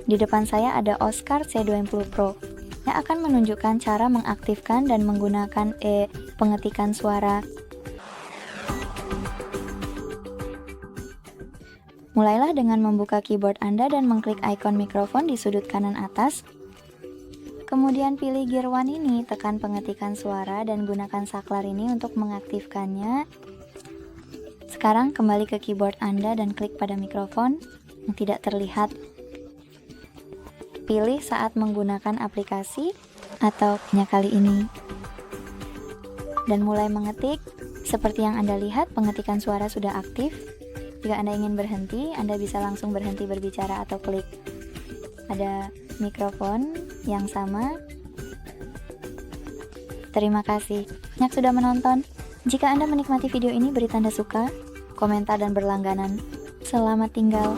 Di depan saya ada Oscar C20 Pro yang akan menunjukkan cara mengaktifkan dan menggunakan pengetikan suara. Mulailah dengan membuka keyboard Anda dan mengklik ikon mikrofon di sudut kanan atas. Kemudian pilih gear 1 ini, tekan pengetikan suara dan gunakan saklar ini untuk mengaktifkannya. Sekarang kembali ke keyboard Anda dan klik pada mikrofon yang tidak terlihat. Pilih saat menggunakan aplikasi atau kali ini. Dan mulai mengetik. Seperti yang Anda lihat, pengetikan suara sudah aktif. Jika Anda ingin berhenti, Anda bisa langsung berhenti berbicara atau klik pada mikrofon yang sama. Terima kasih banyak sudah menonton. Jika Anda menikmati video ini, beri tanda suka, komentar, dan berlangganan. Selamat tinggal.